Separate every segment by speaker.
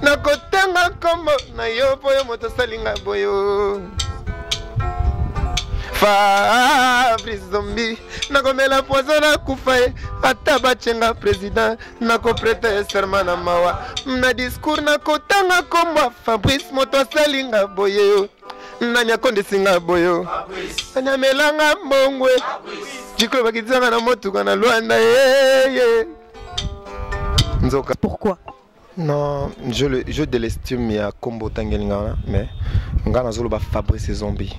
Speaker 1: nakotanga kombo na yo boyo moto salinga boyo Fabrice Zombi nakomela poison na kufaye ata bachenga président nakoprete serment na mawa na discours nakotanga kombo Fabrice moto salinga boyo nanya kondesinga boyo nanya melanga mbongwe jikolo bakizanga na motuka na Luanda Nzoka.
Speaker 2: Pourquoi?
Speaker 1: Non, je de l'estime ya kombo tangelinga mais ngana zolo ba Fabrice Zombi.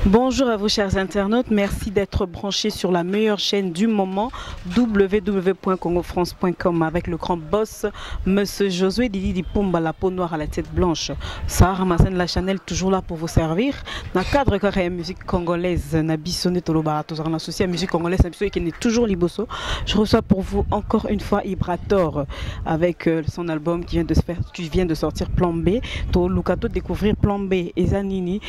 Speaker 2: Bonjour à vous chers internautes, merci d'être branchés sur la meilleure chaîne du moment www.congofrance.com avec le grand boss Monsieur Josué Didi Dipumba, la peau noire à la tête blanche. Sarah Ramazen la Chanel toujours là pour vous servir. Dans le cadre de la musique congolaise, Nabissone Toloba, toujours associé à la musique congolaise, Nabissone qui est toujours Liboso. Je reçois pour vous encore une fois Ibrator avec son album qui vient de sortir Plan B. To Lukato découvrir Plan B et Zanini,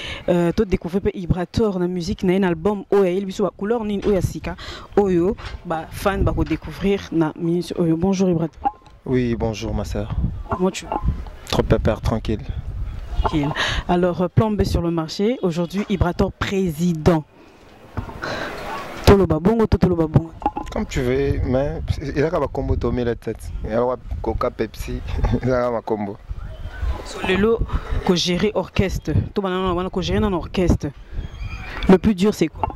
Speaker 2: to découvrir Ibrator na musique na un album oyo il biso couleur ni oyo sika oyo ba fan ba ko découvrir na musique oyo. Bonjour Ibrator.
Speaker 1: Oui, bonjour ma sœur.
Speaker 2: Comment tu vas?
Speaker 1: Trop pépère, tranquille.
Speaker 2: Alors Plan B sur le marché aujourd'hui, Ibrator président. Toloba bongo Toloba bongo.
Speaker 1: Comme tu veux, mais il a un combo tomé la tête. Il y a Coca Pepsi, il a un combo.
Speaker 2: Solelo ko gérer orchestre. To banana ko gérer un orchestre. Le plus dur c'est quoi?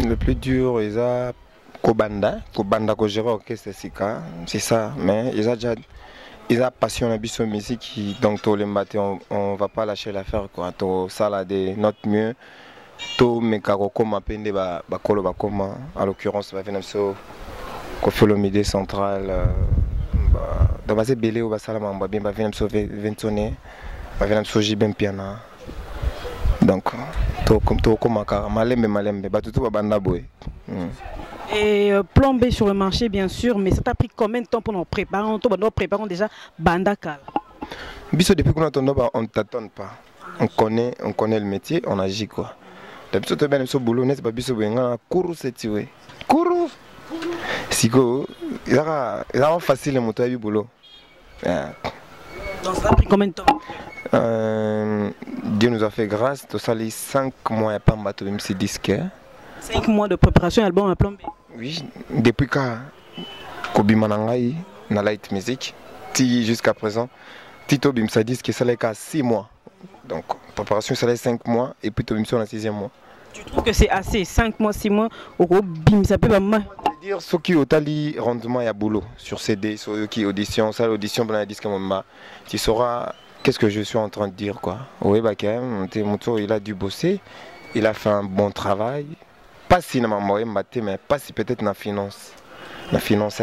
Speaker 1: Le plus dur ils a Kobanda ko gérer orchestre c'est ça, mais ils a passion à biso musique donc tout le matin on va pas lâcher l'affaire quoi. To ça de notre mieux. To mekako koma pende ba kolo ba koma en l'occurrence va venir so ko Folomide central dans base belé au basalama ba bien ba venir so ventonné ba venir so jibem piana donc to comme to koma ka malembe ba tout ba banda boy.
Speaker 2: Et Plan B sur le marché bien sûr, mais ça t'a pris combien de temps pour nous préparer? Nous préparons déjà banda kala.
Speaker 1: Biso depuis qu'on attend on ne t'attend pas. On connaît le métier, on agit quoi. D'habitude tu bien ce boulot n'est pas biso benga couru c'est ouais. Couru. Siko, il a facile le moto du boulot.
Speaker 2: Donc ça a pris combien de temps?
Speaker 1: Dieu nous a fait grâce, tout ça les 5 mois et pas battu même si disque.
Speaker 2: 5 mois de préparation album à Plan B.
Speaker 1: Oui, depuis quand Kobi Manangai na light music, jusqu'à présent, Tito Bimsa disque ça les 6 mois. Donc préparation ça les 5 mois et puis Tobimsa dans 6e mois.
Speaker 2: Tu trouves que c'est assez 5 mois, 6 mois au Bimsa peut pas mal.
Speaker 1: Dire ce qui au tali rendement il y a boulot sur CD, sur qui audition, ça l'audition dans la disque maman. Tu sauras qu'est-ce que je suis en train de dire quoi. Oui bah quand même, mon tour il a dû bosser, il a fait un bon travail. Pas si na maman mais pas si peut-être na finance. Na finance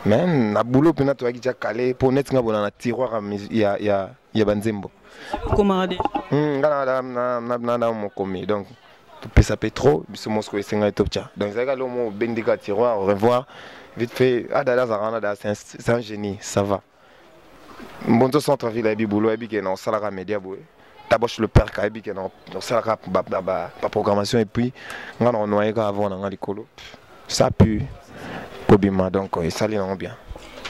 Speaker 1: mais na boulot peut na toi qui déjà calé pour net nga bona na tiroir il y a banzembo.
Speaker 2: Comment dire?
Speaker 1: Na mon commis donc tu peux ça trop biso mosco et senga top cha. Donc ça galo mo bendika tiroir au revoir vite fait adala zarana c'est un génie, ça va. Bon to centre ville à boulot et que non salara média boy. D'abord le père Kaibi qui non ça la programmation et puis on a noyé avant on a l'écolo ça pue Kobima donc ça les rend bien.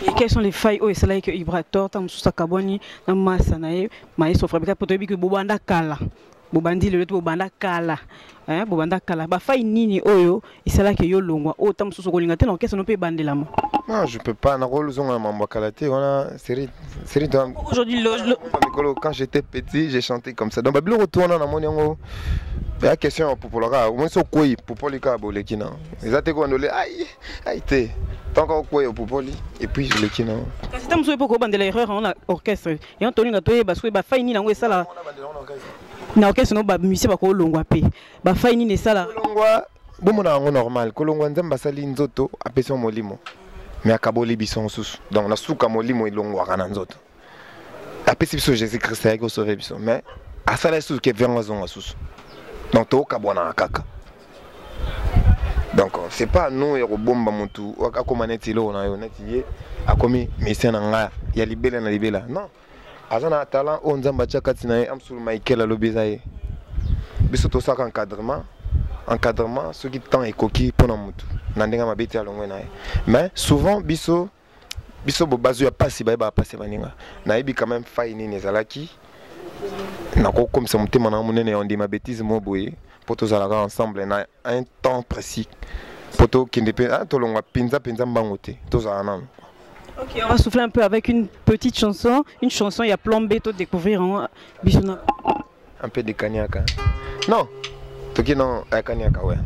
Speaker 2: Et quelles sont les failles où c'est là que Ibrator tam sous kaboni na massa nae maïs fabriqué pour que bobanda kala bobandi le bobanda kala hein bobanda kala ba faille nini oyo et c'est là que yo longwa o tam sous kolinga te l'enquête non peut bandela ma.
Speaker 1: Non, je peux pas. Aujourd'hui, quand j'étais petit, j'ai chanté comme ça. Donc, je retourne dans mon la question pour le gars. Moi, c'est quoi pour le gars, pour le kina. Ils ont dit aïe, aïe, tant qu'on quoi pour lui. Et puis, je le kina.
Speaker 2: C'est un peu pour bander l'erreur en orchestre. Et Anthony a trouvé parce que ba faini na ça là. Na orchestre no ba musicien ba ko longwa pe. Ba faini ne ça là.
Speaker 1: Longwa, bon mon normal. Kolongwa nzamba sali nzoto apession molimo. Mais à Kaboli bison sous donc na souka molimo ilongwa kana nzoto apesi biso Jésus Christ ayako sauver biso mais asala sous que venga zonga sous donc to kabwana kaka donc c'est pas nous et robomba mutu akoma netilo na yo netiye akomi mission nga ya libela na libela non azana talent on nzamba chaka tina amsul Michael alobizaye biso to saka encadrement encadrement ce qui temps et coquille pour mutu nandinga mabeti ya longwe nae mais souvent biso bobazo ya pasi ba pasi baninga nayebi quand même faille nini ezalaki nako comme ça mutema na munene on dit ma bêtise mo boye pour tous aller ensemble na un temps précis pour tout qui dépend to longa pinza mbangote tous ana.
Speaker 2: Ok, on va souffler un peu avec une petite chanson, il y a plombé tout découvrir en Bisona.
Speaker 1: Un peu de Kanyaka. Non, tout qui non Kanyaka ouais.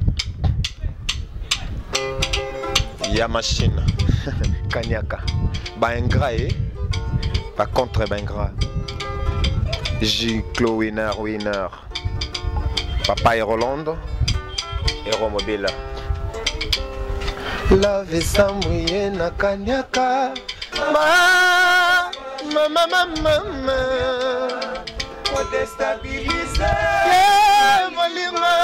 Speaker 1: Il y a machine Kanyaka. Ingrat par contre ingrat. J-Clo winner. Papa et Roland et Romobile. Lave samouye na Kanyaka. Mama. Pour déstabiliser. Mama.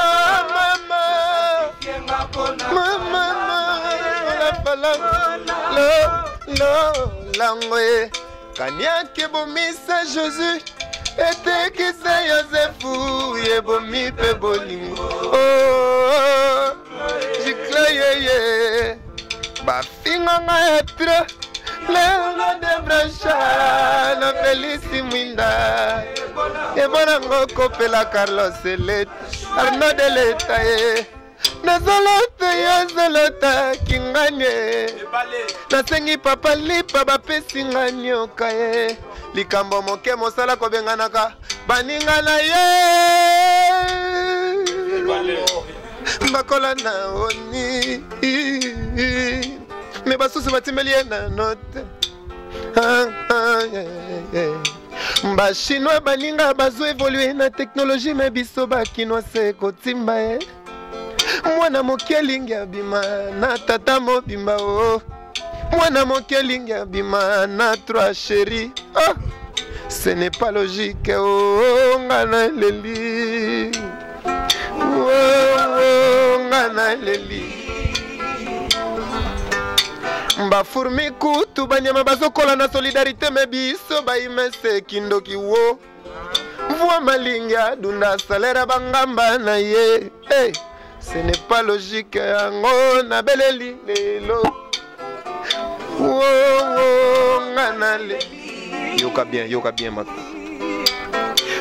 Speaker 1: Langwe Kanyake bomisa Jésus ete kisa Yosefu yebomi pe bolingo oh jiklayeye bafinga nga etre Leona de Bracha na Felici Mwinda ebona ngoko pela Carlos Elet Arnaud de Letaye Nazolota kinganye nasengi papa lipa bapesi ngani okaye likambo moke mosala kobenganaka baninga na ye bakola na oni me basusu batimeli ye na note bachinois baninga bazo évolue na technologie me biso bakinois se kotimba ye mwana mokelingi abima na tata mobimba oh mwana mokelingi abima na trois chéri oh ce n'est pas logique oh ngana leli oh ngana leli mba fourmi kutu banyama bazokola na solidarité me biso baimese kindoki wo mvua malingi adunda salera bangamba na ye hey. Ce n'est pas logique, yango na beleli lelo. Oh, nganale. Yoka bien, mako.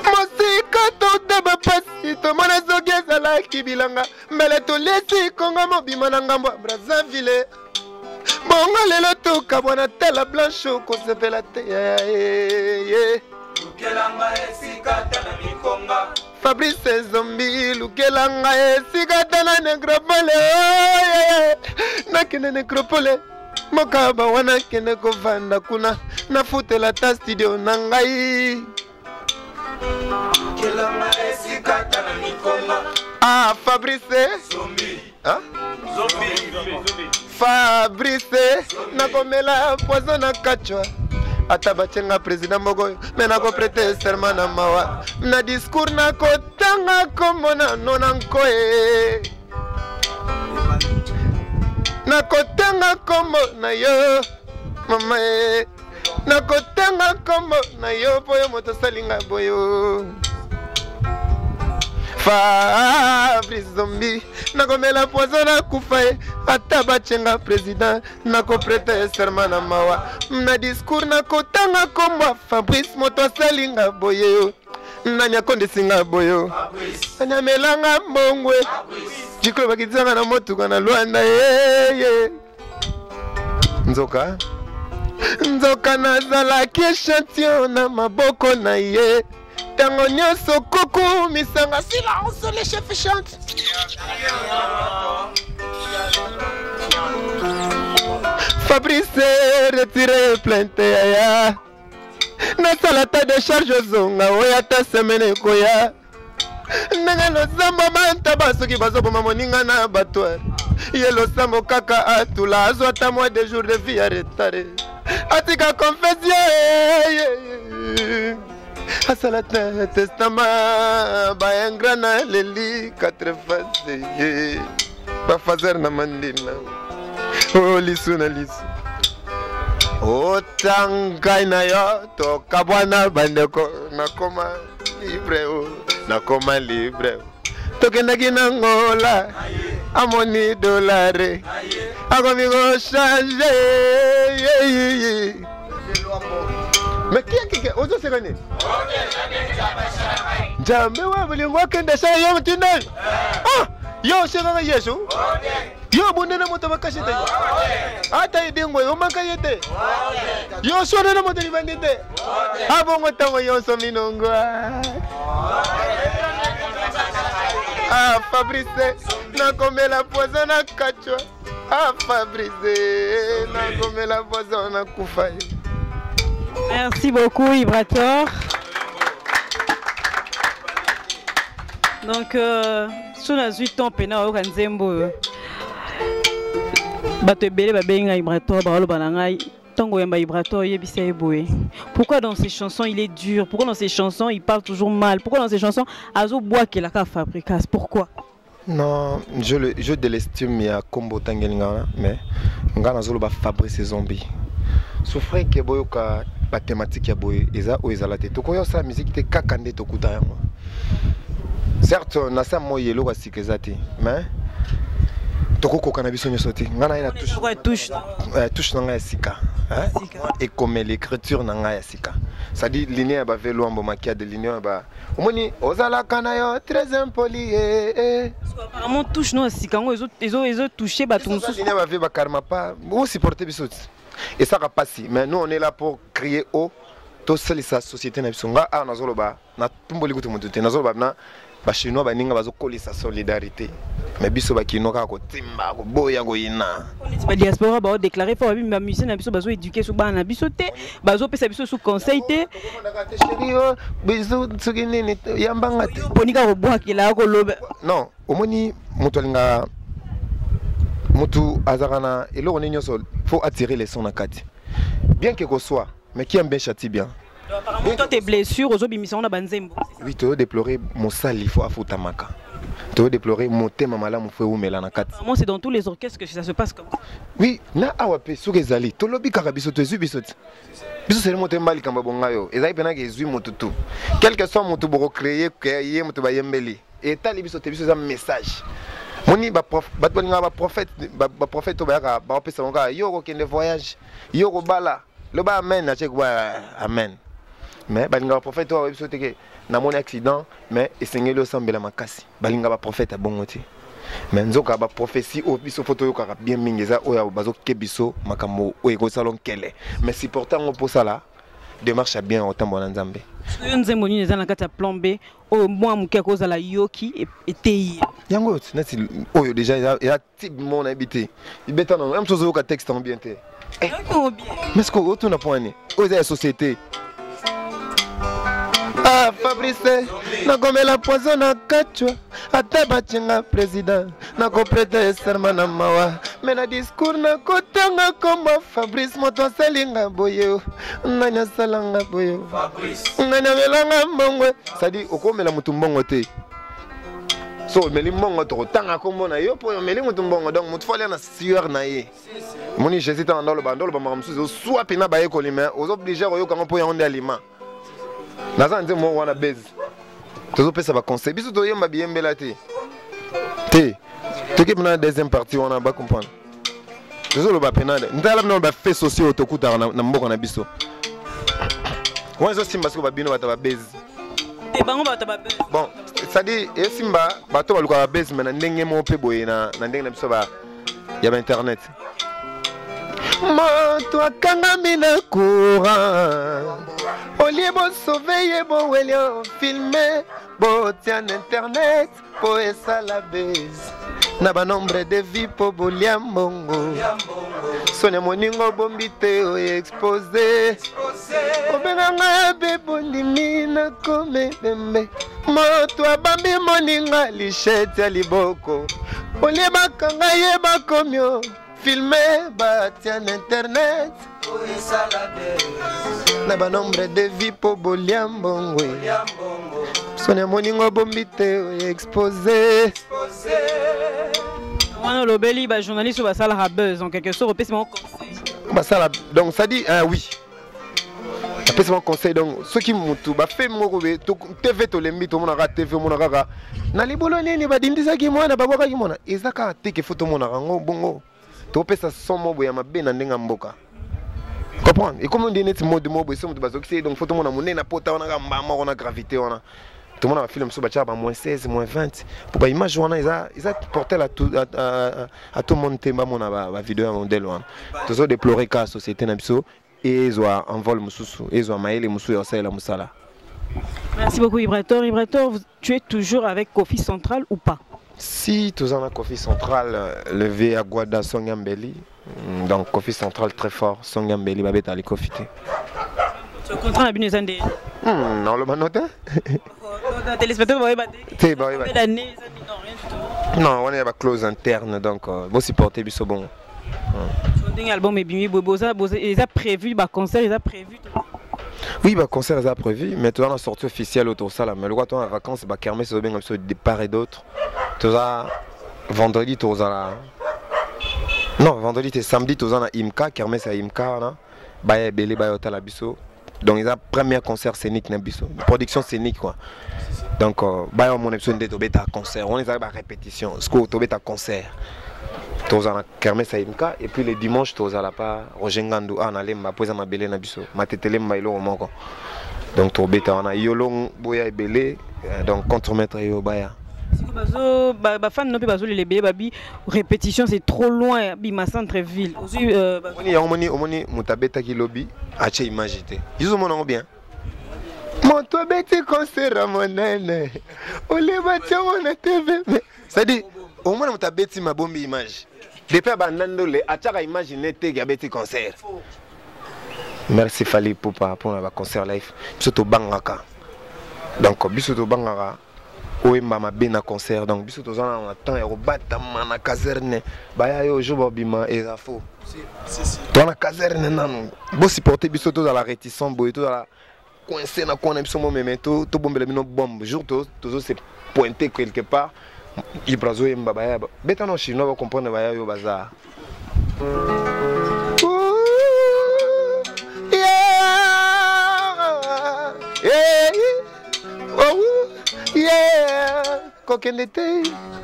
Speaker 1: Mosika tota bapasi, to mona zogeza la kibilanga. Mbele to lesi konga mobima na ngambo Brazzaville. Bonga lelo to kabwana tela blancho ko sepela te. Lukelanga esikata na mikonga. Fabrice Zombi, Lukelanga esikata na necropole. Nakene necropole. Mokaba wana kene kovanda kuna. Nafutela ta studio nangai. Lukelanga esikata na mikonga. Ah, Fabrice Zombi. Hein? Zombi. Fabrice nakomela poison na kachwa. Atabachenga président Mogoyo mena ko prêter serment na mawa na discours na ko tanga komo na nonankoe na ko tanga komo na yo mama na ko tanga komo na yo boyo moto salinga boyo Fabrice Zombi nakomela poison na kufae atabachenga président nako prêter serment na mawa na discours nako tanga komba Fabrice moto salinga boyo nanya konde singa boyo anya melanga mbongwe jikolo bakizanga na motu kana Luanda ye nzoka nazala échantillon na maboko na ye tango nyoso kuku misanga silence les chefs chantent Fabrice retiré plainte ya na salata de charge zonga oya ta semaine koya nanga no zamba manta basoki bazoboma moninga na batware yelo sambo kaka atula azwa ta mois de jours de vie à retard atika confession Asalata testament bayangrana leli 4 fases ba fazer na mandina oh lisu oh tangai na yo to kabwana bandeko nakoma libre tokendaki na ngola amoni dolare akomi kochange mais qui ozoseka nini njambe wa bolingo akende sa yo mutinde yo sekaka yesu yo bundena moto bakasi te ata idingo yo makaye te yo sonena moto libandi te abongo tango yonso minongo Fabrice nakomela poison na kachwa Fabrice nakomela poison na kufa.
Speaker 2: Merci beaucoup Ibrator. Donc sur la suite ton pena au Kanzembo bato ebele babenga Ibrator ba lobana ngai tango yamba Ibrator yebisa eboye. Pourquoi dans ces chansons il est dur? Pourquoi dans ces chansons il parle toujours mal? Pourquoi dans ces chansons azo bois que la ka fabricas? Pourquoi?
Speaker 1: Non, je de l'estime ya combo tangelinga mais ngana zolo ba Fabrice Zombie. Souffre que boyoka ba thématique ya boy eza o eza la tête. To koyo sa musique te kakande to kuta yango. Certes na sa moye lo kasikezati mais toko cannabis on soti ngana ina touche nanga sika et comme l'écriture nanga sika ça dit ligne ba velo ambo makia de ligne ba omoni ozala kana yo très impoli
Speaker 2: apparemment touche no sika ngo ezo toucher ba tonso
Speaker 1: ligne ba ve ba karma pas ou supporter bisoti et ça va passer mais nous on est là pour crier haut to seli sa société na bisonga na zolo ba na tumboli kutu mutu te na zolo ba na ba chinois ba ninga bazo kolisa solidarité mais biso ba kinoka ko timba ko boya ko ina
Speaker 2: ba diaspora ba déclarer fort ba musicien na biso bazo éduquer so ba na biso te bazo pesa biso sous conseil te
Speaker 1: chério biso tsukini ni yambanga te
Speaker 2: ponika ko boa kila ko lobe
Speaker 1: non omoni mutu linga mutu azarana elo onenyo so faut attirer les sons na kati bien que soit mais qui aime bien châtie bien.
Speaker 2: Apparemment, toi tes blessures aux obémissions na banzembo.
Speaker 1: Oui, tu veux déplorer mon sali, il faut afutamaka. Tu veux déplorer mon thème malamu faut oumela na kati.
Speaker 2: Apparemment, c'est dans tous les orchestres que ça se passe comme ça.
Speaker 1: Oui, na awape sokezali, to lobi karabiso to zubisoti. Biso c'est le moté mbali kamba bongayo. Ezali pena ke zui motutu. Quel que soit motu boro créer que yé motu ba yembeli. Et tali biso te biso za message. Moni ba prophète to ba pesa bonga yo ko kende voyage. Yo ko bala. Le ba amen na chek amen. Mais balinga ba prophète wa biso te ke na mon accident mais esengeli osambela makasi. Balinga ba prophète abongoti. Mais nzoka ba prophétie o biso photo yo kaka bien mingeza oya bazo ke biso makambo o eko salon kele. Mais si pourtant on pour ça là démarche a bien autant bon nzambe.
Speaker 2: Yo nzembo ni ezana kata plan B o moi muke ko zala yoki et
Speaker 1: yango nati oyo déjà ya type mon habité. Il beta non même chose ka texte ambienté. Mais ce qu'on retourne à point aux sociétés. Fabrice, na gome la poison na kachwa, ataba chenga président, na ko prêter serment na mawa, mais na discours na kotanga comme Fabrice moto selinga boyo, nanya salanga boyo. Fabrice, nanya melanga mbongwe, ça dit okomela mutu mbongo te. So meli mbongo to tanga kombo na yo po meli mutu mbongo donc mutu fole na sueur na ye. Moni j'hésite dans le bandolo ba mamsuzo soit pina ba ekolime aux obligés yo kango po ya onde aliment. Naza nze mo wana base. Tozo pesa ba conseil biso to yemba biembela te. Te. Toki pena deuxième partie on a ba comprendre. Tozo lo ba penade. Ndala na ba fait sociaux to kuta na mboko na biso. Wanzo simba siko ba bino bata ba base.
Speaker 2: Te bango bata ba base.
Speaker 1: Bon, ça dit e simba bato ba luka ba base mais na ndenge mo pe boye na ndenge na biso ba ya ba internet. Moto akangami na courant olie bo sauver bo welio filmer bo tian internet po esala base na ba nombre de vie po bolia mbongo sonia moningo bombite o exposé obenanga be bonimi na kome bembe moto abambi moninga lichette ya liboko olie bakanga ye bakomio filmer batian internet na ba nombre de vie po boliambongwe sonia moningo bombite exposé
Speaker 2: wana lobeli ba journaliste ba sala buzz en quelque sorte pèse mon conseil
Speaker 1: ba sala donc ça dit oui pèse mon conseil donc ceux qui mutu ba fait mo ko TV to lembi to mona TV mona kaka na libolo nini ba dindisa ki mwana ba boka ki mwana ezaka teke photo mona ngo bongo to pesa somo boya mabe na ndenga mboka comprendre et comme on dit net mode mobo so mutu bazokisi donc photo mona monena pota wana kamba ma ona gravité wana tout le monde a fait le monsieur Bachar moins 16 moins 20 pour image wana ils a porté à tout le monde tema mona ba vidéo modèle wana toujours déplorer ka société na biso et ils ont un vol mususu ils ont maïle musu ya sala musala.
Speaker 2: Merci beaucoup Ibrator. Ibrator, tu es toujours avec Kofi Central ou pas?
Speaker 1: Si tu as un Kofi Central levé à Guada Songambeli donc Kofi Central très fort Songambeli va être à l'écofité.
Speaker 2: Tu contrat à Binezande?
Speaker 1: Non le manote.
Speaker 2: Téléspectateur va
Speaker 1: battre. Non, on est à close interne donc bon supporter biso bon.
Speaker 2: Un album est bien Boboza, ils ont prévu bah concert, ils ont prévu.
Speaker 1: Oui, bah concert ils ont prévu, mais tu as la sortie officielle autour ça là, mais le roi toi en vacances bah kermesse c'est bien comme ça de part et d'autre. Tu as vendredi tu as non, vendredi et samedi tu as Imka, kermesse à Imka là. Bah belé bah hôtel à biso. Donc ils ont premier concert scénique na biso, production scénique quoi. Donc bah mon épisode de tobeta concert, on les a répétition, ce que tobeta concert. Tozana kermesse Imka et puis les dimanches tozala pas Rojengandu na lemba poza mabele na biso matetele mailo moko. Donc tobeta on a yolong boya ebele donc contre-maître yo baya.
Speaker 2: Si bazo ba fan no pe bazo les bébé babi répétition c'est trop loin bima centre ville.
Speaker 1: Omoni mutabeta ki lobby ache imagité. Ils ont bien. Mon toi bête concert monene. Ole bacha on TV. Ça dit au moins mutabeti ma bombe image. Depuis abandonner les achaka imaginer te gabeti concert. Merci Fali Poupa pour le concert live. Biso to bangaka. Donc biso to bangaka. Oemba ma bena concert donc biso to zana na temps et robata na caserne. Baya yo jobo bima eza faux. Si. Toi na caserne nanu. Bo supporter biso to dans la réticence boy to dans la coincé na kona biso mo memento to bombela bino bombe. Jour to se pointer quelque part. Ibrazo yemba baya beta no chinois va comprendre baya yo bazar.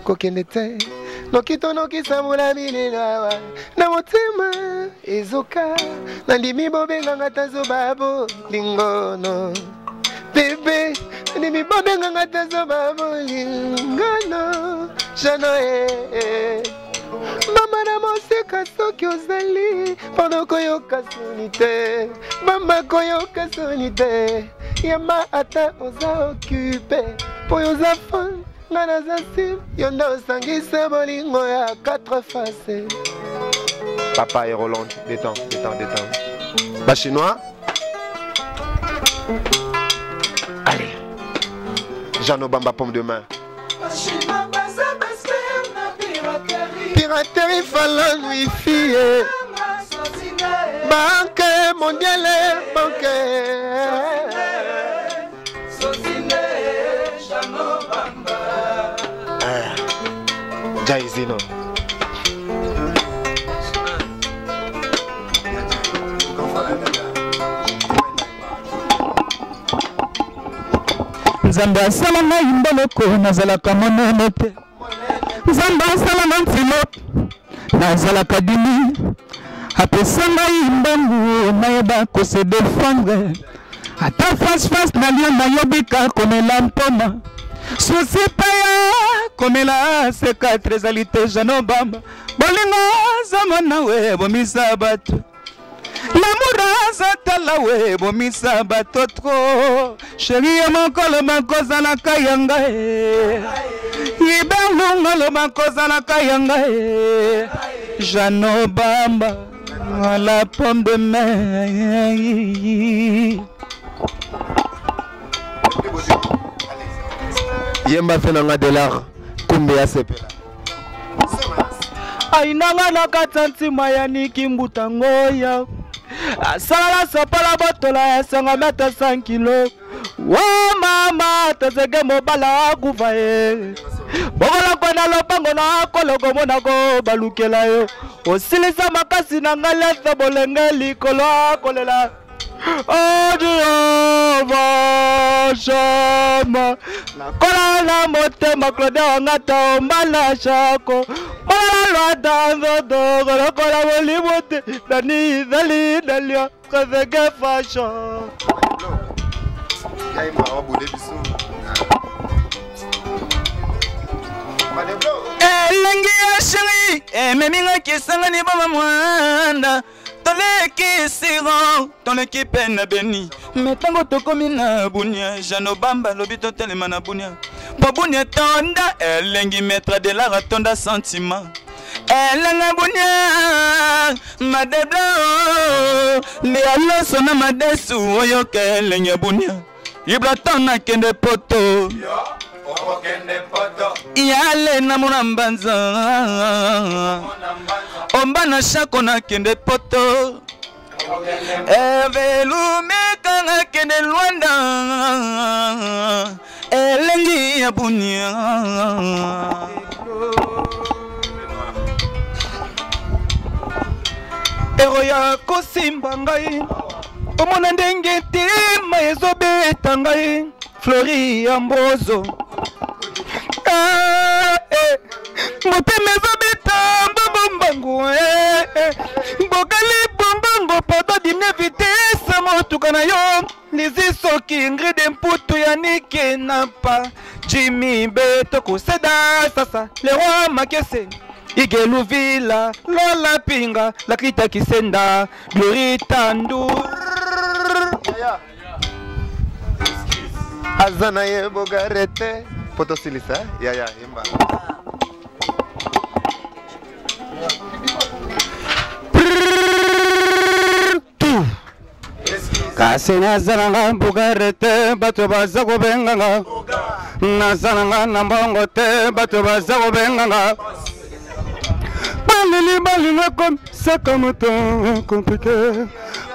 Speaker 1: Kokenete nokito nokisambula milila na motema ezoka nandimi bobenga ngatazo babo lingono bébé nandimi bobenga ngatazo babo lingono jano mama na moseka soki ozali pendant koyoka sonite mama koyoka sonite yama ata oza occupé po yoza fan ngana zasim yonda osangisa bolingo ya 4 faces. Papa et Roland, détends. Bah chinois. Allez. Jeannot Bamba pomme de main. Piraterie Fallon Wi-Fi. Banque mondiale, banque. Jaizino.
Speaker 3: Nzambe asala ngai mboloko nazalaka monene te. Nzambe asala na nzilo nazalaka dimi. Apesa ngai mbangu nayeba kose défendre. Ata face na lien nayebika komela mpona. Souci paya komela C4 ezalite Jeannot Bamba. Bolingo zamana we bomisa bato. L'amour azatala we bomisa bato trop. Chérie ya mokolo makozala kayanga e. Ibelunga lo makozala kayanga e. Jeannot Bamba à la pomme de main.
Speaker 1: Yemba fenanga de l'art kumbe ya sepela.
Speaker 3: Ainanga na katanti mayani kimbuta ngoya. Asala sopola botola ya 5 mètres 5 kilo. Wa mama tazege mobala akuva e. Bogola kwana lopango na koloko mona ko balukela yo. Osilisa makasi na ngale bolenge likolo kolela. Shama Nakola na motema Claude Wangata Ombala Shako Mala danzo dogo Nakola molimote Dani Dali Dalia Kazege fashion Elengi ya shiri Meminga kisanga ni baba mwanda Toleki siro, toleki pena beni Metango tokomi na bunia Jano bamba lobito telema na bunia Po bunia tonda Elengi metra de la ratonda sentiment Elenga bunia Madebla Lialo sona madesu Oyoke elenga bunia Ibra tona kende poto Yale na munambanza Ombana shako na kende poto Evelume kanga kende Luanda Elengi ya bunia Ero ya kosimba ngai Omona ndenge tima ezobeta ngai Flori Ambroso Motema ezobeta mbambambangu Bokali bambambo poto dinevitesa motuka na yo Lizi soki Ingrid Mputu ya Nike Napa Jimmy Beto kuseda sasa Leroy Makese Igelu Villa Lola Pinga Lakita Kisenda Glory Tandu
Speaker 1: Azana ye bogarete Poto silisa ya imba
Speaker 3: Kasi nazana bogarete bato baza kobenga Nazana na mbongo te bato baza kobenga Balili balinga comme c'est comme ton compliqué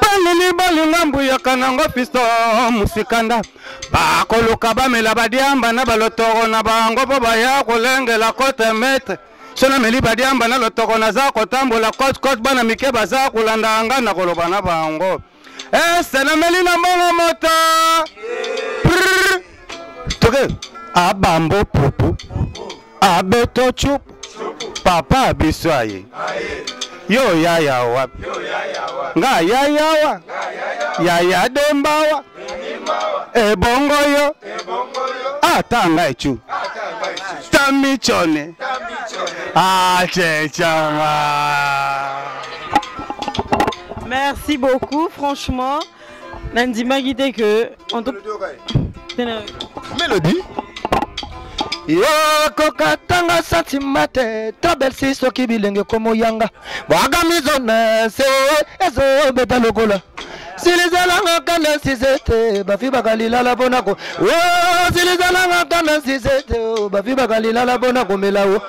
Speaker 3: Balili balinga mbuya kanango pisto musikanda Bakoluka bamela badiamba na balotoro na bango po baya kolengela kote metre Sona meli badiamba na lotoro na za kotambola kote bana mike baza kolanda anga na koloba na bango Sena meli na mbongo moto Toke abambo pupu Abeto chupu Papa biswaye Yo yaya wapi Nga yaya wa Yaya dembawa Ebongo yo Atanga echu Tamichone Chechanga.
Speaker 2: Merci beaucoup, franchement. Nandima guide que
Speaker 3: Mélodie Yo kokatanga santimate Tobel siso kibilenge komo yanga Waga mizona se Ezo beta lokola Silizalanga kanda sisete Bafi bakalila la bonako Silizalanga kanda sisete Bafi bakalila la bonako melawo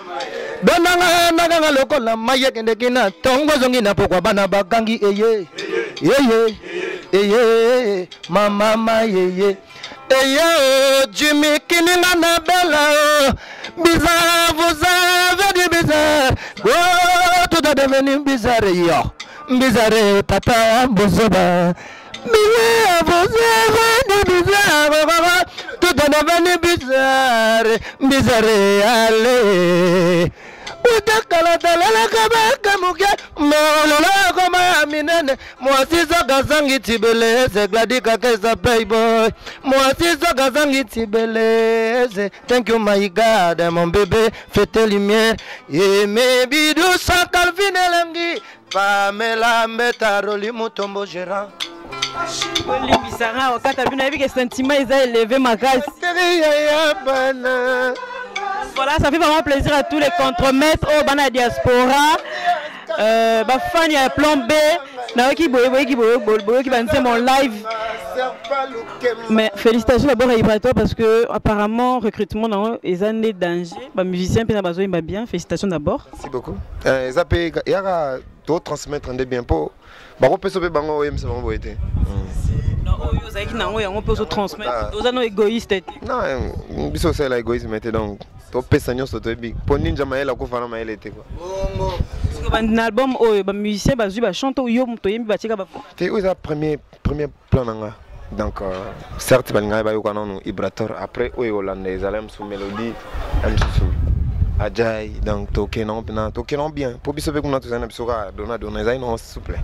Speaker 3: Donanga naganga lokola maye kende kina Tongo zongi na pokwa bana bagangi eye Eye Mama yeye Eye Jimmy Kininga na bella Bizarre vous avez dit bizarre Oh tout a devenu bizarre yo Bizarre tata bozoba Bizarre vous avez dit bizarre Tout a devenu bizarre Bizarre allez Utakala talala kabaka muke Molola koma minene Mwasiso kazangi tibeleze Gladika kesa playboy Mwasiso kazangi tibeleze Thank you my God mon bébé fête lumière Et mes bidous sans Calvin Elengi Pamela Mbetaroli Mutombo gérant
Speaker 2: Limbisara wakati albina hivi que sentiment ils a élevé ma grâce. Voilà, ça fait vraiment plaisir à tous les contremaîtres au Bana Diaspora. Fan il y a plan B. Qui mon live. Mais félicitations d'abord à Ibrato parce que apparemment recrutement dans les années danger. Musicien puis il va bien. Félicitations d'abord.
Speaker 1: Merci beaucoup. Il y a d'autres transmettre des biens pour. On peut se faire bango c'est vraiment beau été.
Speaker 2: On peut se transmettre. Aux anneaux égoïstes.
Speaker 1: Non, biso c'est l'égoïsme donc. To pesa nyoso to big. Pour ninja maela ko fana maela était quoi.
Speaker 2: Un album où les musiciens chantent ou yo mutoyembi batika ba.
Speaker 1: C'est le premier plan nanga. Donc certes balinga ba yo kanonu Ibrator après o hollandais alem sous mélodie am sous Ajay donc tokenon bien. Pour biso be kuna tuzana bisoka dona za non s'il vous plaît.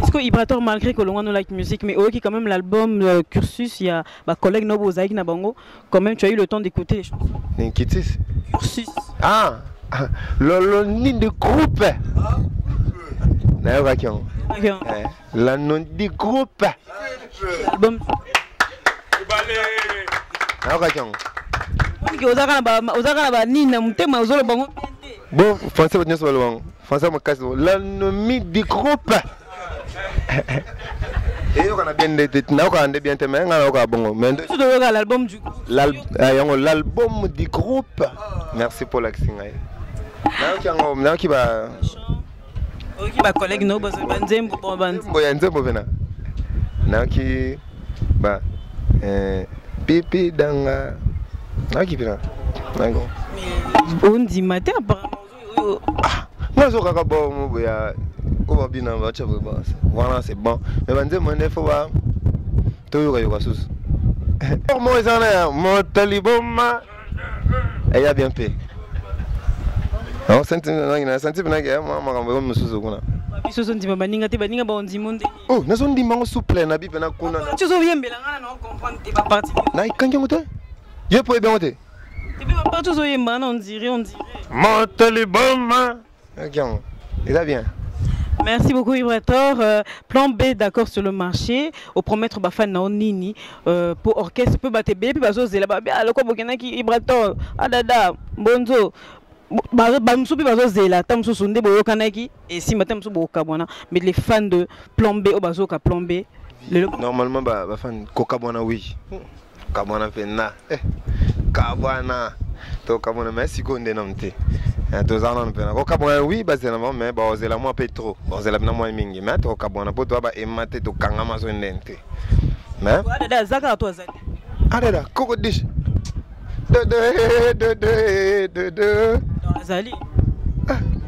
Speaker 2: Est-ce que Ibrator malgré que l'on like musique mais qui quand même l'album Cursus il y a ma collègue Nobo Zaïk na bango quand même tu as eu le temps d'écouter les chansons.
Speaker 1: N'inquiétis.
Speaker 2: Cursus.
Speaker 1: Ah le nom de groupe. Nayoka kion. La nom du groupe.
Speaker 2: Album.
Speaker 1: Nayoka kion.
Speaker 2: Ozaka ba nina mutema ozolo bango.
Speaker 1: Bon français bonne sur le bango. Français me casse la nom du groupe. Et on a bien été bien te mais on a bon mais
Speaker 2: l'album du
Speaker 1: l'album du groupe. Merci pour l'accent. Now qui va
Speaker 2: collègue no boss banzembo bon banzembo
Speaker 1: boya nzembo vena. Now qui ba pipi danga. Now qui vena. Nango.
Speaker 2: On dit matin apparemment.
Speaker 1: Moi je crois bon boya on bien va tu vois voilà c'est bon mais banzembo ne faut pas to yo sous. Moi ça là mon taliboma et y a bien fait. Non, senti binanga makambo yo mususu kuna.
Speaker 2: Biso sondi baninga te baninga ba onzi monde.
Speaker 1: Oh, nazo ndimba souple na bipe na kuna.
Speaker 2: Tu zo yembela ngana na comprendre te ba parti.
Speaker 1: Na ikange moto. Je peux bien moto.
Speaker 2: Tu peux pas tous yemba on dirait.
Speaker 1: Mon taliboma. OK. Il va bien.
Speaker 2: Merci beaucoup Ibrator. Plan B d'accord sur le marché. Au promettre bafan na onini pour orchestre peut battre B puis bazo zela ba alors ko bokena ki Ibrator adada bonzo bamsubi bazo zela tamsu sunde boyo kanaki et si matam su boka bona mais les fans de Plan B au bazo ka Plan B
Speaker 1: normalement ba fan kokabona oui kabona fena kabona to kabona merci konde namte to zana pena kokabona oui bazela mais ba zela moi peu trop bazela na moi mingi mais to kabona po to ba emate to kangama so ndente mais
Speaker 2: adada zaka to azali
Speaker 1: adada koko dish de
Speaker 2: azali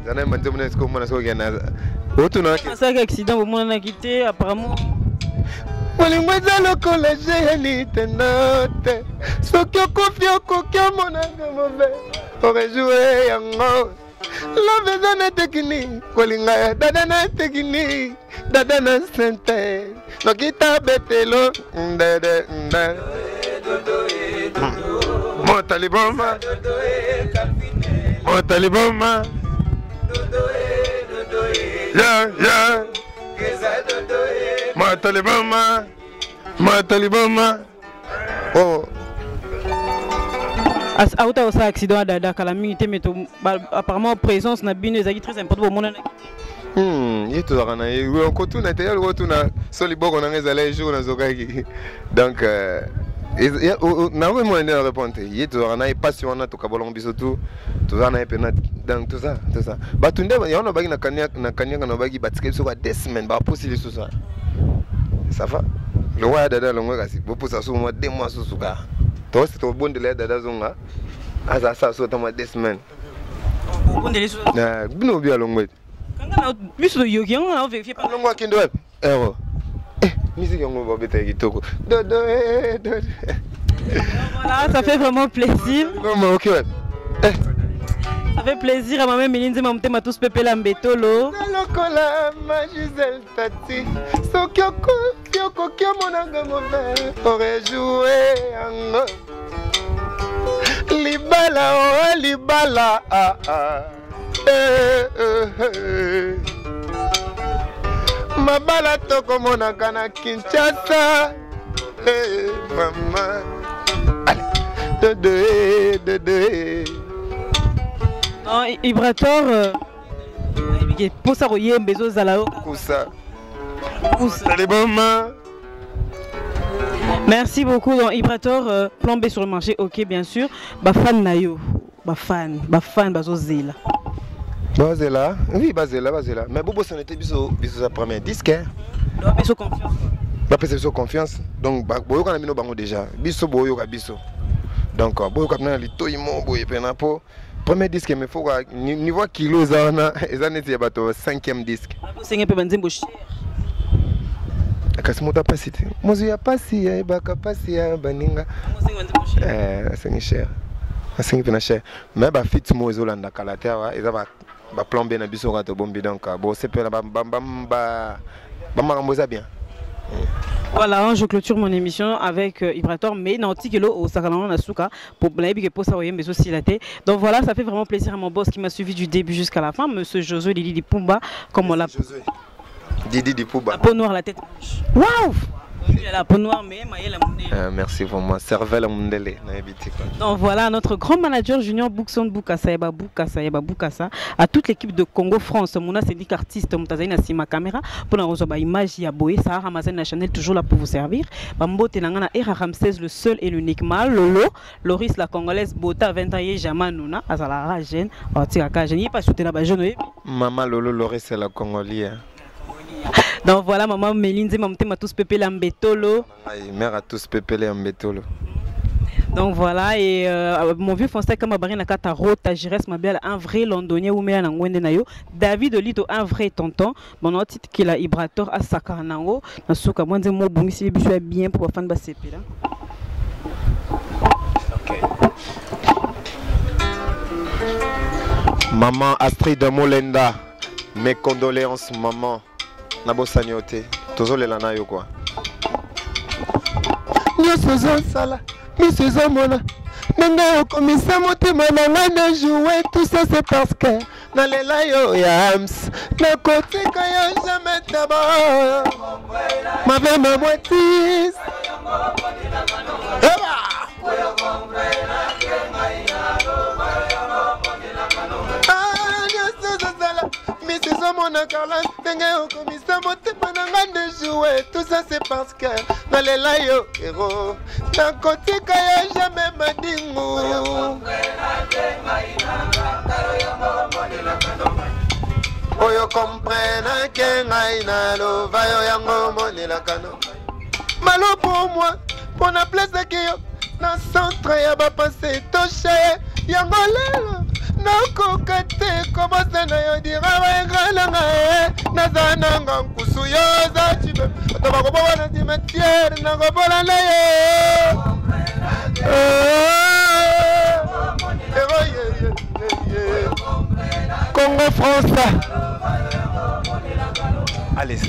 Speaker 1: zana manzo mona sko mona so gena otuna
Speaker 2: ça accident au monde a quitté apparemment
Speaker 1: Molimweza loko la génie te note Sokyo kofio kokyo monanga move Ore joué yango Love zana tekini Kolinga ya dada na tekini Dada na sente Nokita betelo Ndede ndede Motaliboma Motaliboma Yeah Matalibama. Oh.
Speaker 2: As auto aussi accident dada calamité mais apparemment présence na bino ezaki très important pour mon
Speaker 1: yeto zakana on continue na tele rotuna soliboko na ngezala jour na zokaki donc na we mo ndena répondre yeto zakana passion na to kabolong biso tout zana epena donc tout ça batunde ya on bagi na kanya na bagi batike biso ba 2 semaines ba possible tout ça ça va le roi dada longo kasi bo posa so mo 2 mois so suka to c'est to bon de la dada zonga asa sa so tama 2 semaines
Speaker 2: bon de so
Speaker 1: na bino bi alongo
Speaker 2: kanga biso yoki on vérifier pas
Speaker 1: longo kindo ero musique on va beta kitoko
Speaker 2: voilà ça fait vraiment plaisir
Speaker 1: comment OK
Speaker 2: ça fait plaisir à moi-même Melinze Mamtema tous pepe la mbetolo
Speaker 1: lokola ma Gisèle Tati sokyoko kyoko kyamonanga move aurait joué yango libala mabala tokomonaka na Kinshasa mama de
Speaker 2: non Ibrator pour ça royembe zo zalao
Speaker 1: kusa taliboma.
Speaker 2: Merci beaucoup donc Ibrator Plan B sur le marché OK bien sûr bafan nayo bafan bazo zela
Speaker 1: bazela oui bazela mais bobo ça n'était biso sa premier disque
Speaker 2: biso confiance
Speaker 1: biso confiance donc boyo kana bino bango déjà biso boyo ka biso donc boyo ka na litoimo boyo pena po premier disque mais faut niveau kilo ça n'est pas 5e disque
Speaker 2: c'est un peu banzimbo cher
Speaker 1: kasi muta pasi te mozo ya pasi ya baka pasi ya baninga c'est cher c'est bien cher mais ba fit mozo landa kalata wa eza ba plomber na biso ka to bombi donc bon c'est pas ba makamboza bien.
Speaker 2: Voilà, je clôture mon émission avec Vibrator, mais non, Tikelo au Sakalana Nasuka pour blague que pour ça voyez mais aussi la tête. Donc voilà, ça fait vraiment plaisir à mon boss qui m'a suivi du début jusqu'à la fin, monsieur Josué Didi Dipumba, comme on l'a.
Speaker 1: Didi Dipumba.
Speaker 2: La peau noire, la tête. Waouh! La peau noire, mais
Speaker 1: merci pour moi. Cervelle Mundele.
Speaker 2: Donc voilà, notre grand manager junior Boukson Boukassa, Boukassa, à toute l'équipe de Congo France. Mon syndic artiste, Moutazaïna Sima Caméra, pour la image Yaboé, Sarah Ramazan la Chanel, toujours là pour vous servir. Bambo Tenangana Era Ramsès, le seul et l'unique mal. Lolo, Loris la Congolaise, Bota, 20 ans, Jamanouna, Azalara, Jeune, Tiraka, je n'ai pas shooté la Bajeune.
Speaker 1: Maman Lolo, Loris, c'est la Congolienne.
Speaker 2: Donc voilà, maman Méline, maman m'a tous pépé l'ambetolo.
Speaker 1: Mère a tous pépé l'ambetolo.
Speaker 2: Donc voilà, et mon vieux français comme Abarine la carte à Rota, Jires Mabel, un vrai londonien ou bien un Nayo, David Olito, un vrai tonton, mon autre titre qui est Ibrator à Sakaranango, dans ce cas, moi, je me suis bien pour faire un CP là.
Speaker 1: Maman Astrid Molenda, mes condoléances, maman. Nabo Sanyote, toujours les lana yo quoi. Nous faisons ça là, nous faisons mona. Nanga komisa motema nanga na jouer tout ça c'est parce que dans les layo yams na côté kaya jamais d'abord. Ma belle ma moitié. Tout ça c'est parce que dans les layo héros d'un côté kaya jamais madingo oyo comprenne que ngaina lo vayo yango monela kano malo pour moi pour la place que yo na centre ya ba passer touché yango lelo nako kate kobosa na yo dira wa ngalanga nazana ngankusu yo za chibe to ba ko bona cimetière na ko bola na yo Congo France. Allez.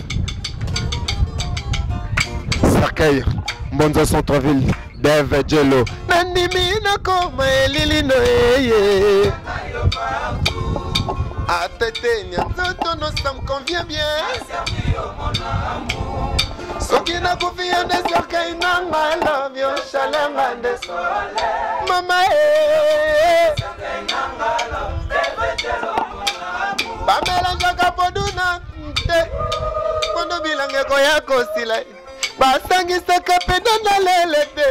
Speaker 1: Cercueil, Monza Centreville, Dave Jello. Nandimi na koma elilino eye. Atete nyanzoto no ça me convient bien. Soki na kufia de cercueil na love yo shalanga de soleil. Mama cercueil na love Dave Jello. Bamela jaka poduna te. Kondo bilange ko yako sila. Basangisa kapena na lelete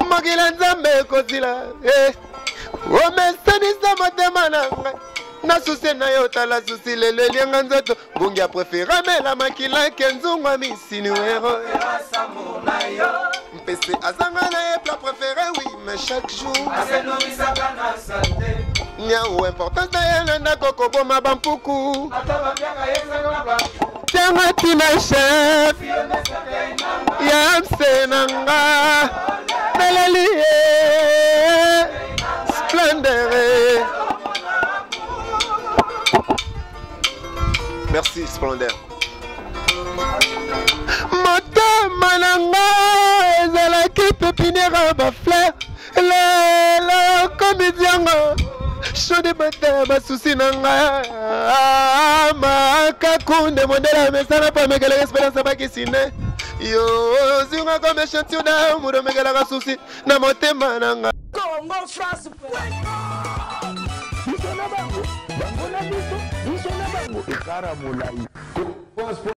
Speaker 1: Mogila nzambe kozila O mesani sa motema nanga Na susi na yo tala susi lele lienga nzoto Bungi a préféré me la makila kenzungwa misini wero Mpese azanga na ye plat préféré oui mais chaque jour Nya ou importance na ye nenda koko boma bampuku Tianga tina chef Yamse nanga Meleli Splendeur Merci Splendeur Motema nanga ezalaki pépinière ba fleur Lelo komidiango Chode bata basusi nanga Makakunde modela mesana pa megala espérance bakisine Yo zinga comme échantillon d'amour megala kasusi na motema nanga Congo France Bango na biso, biso na bango Ikara mulai